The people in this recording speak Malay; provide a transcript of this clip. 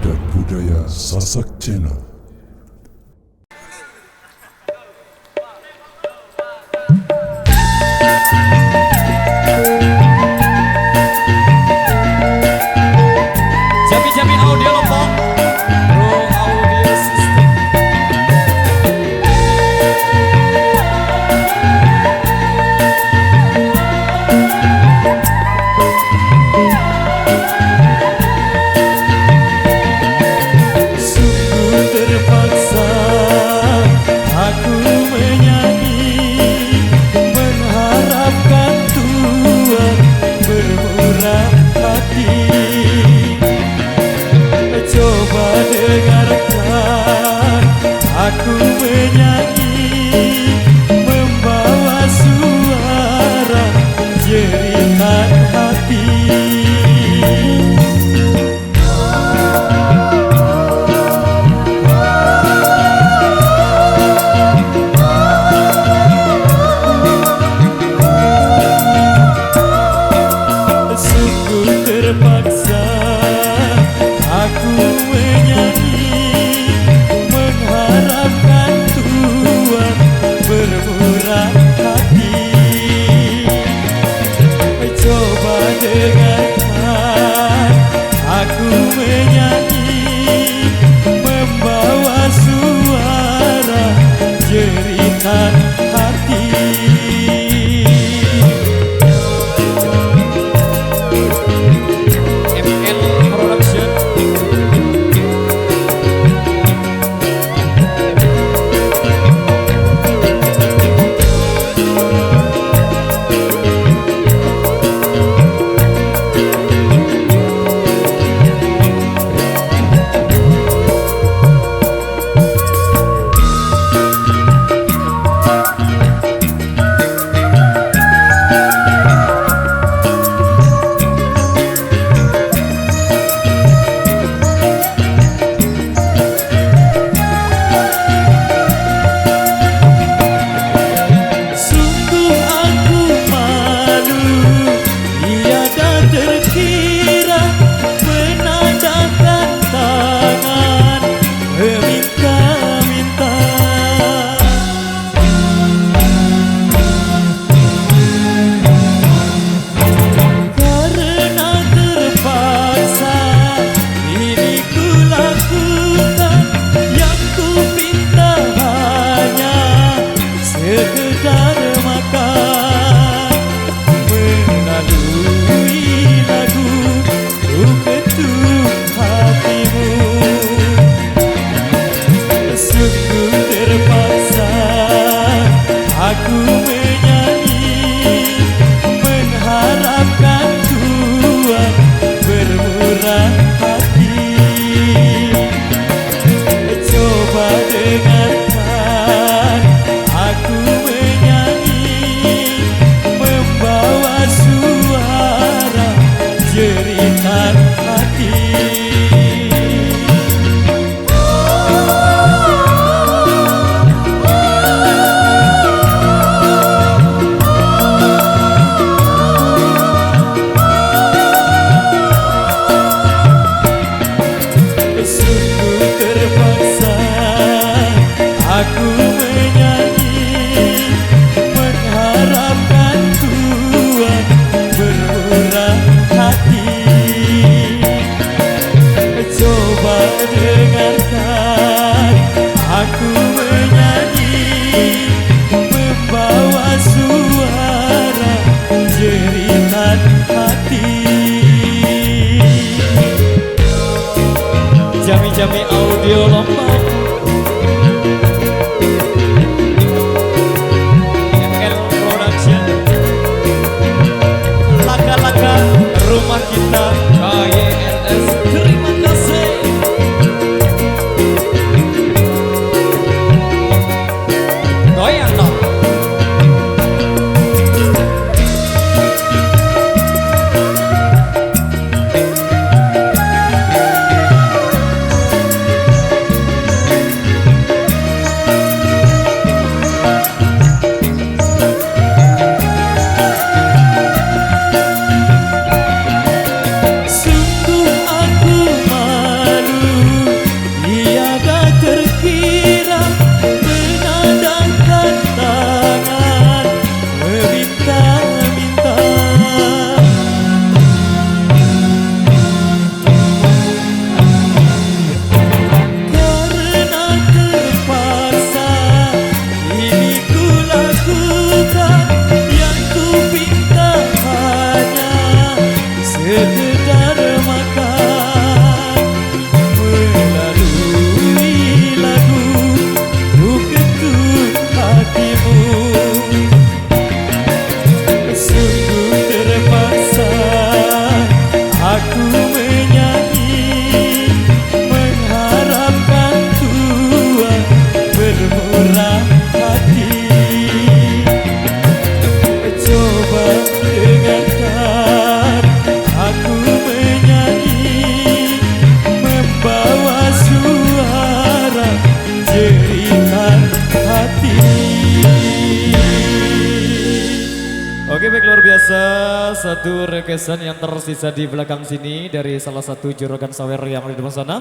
dan budaya Sasak Channel. Jami Audio Lombok, Pro Audio System. Sungguh terpaksa aku menyanyi, mengharapkan Tuhan bermurah hati. Coba dengarkan aku menyanyi, membawa suara jeritan hati. Sungguh terpaksa aku menyanyi, mengharapkan Tuhan bermurah hati. Coba dengarkan aku menyanyi, membawa suara jeritan hati. ML Production. Jami Audio Lombok, ML Production. Laka-laka rumah kita KYNS. Terima kasih. Goyang dong. Oke baik, luar biasa. Satu requestan yang tersisa di belakang sini dari salah satu juragan sawer yang ada di depan sana.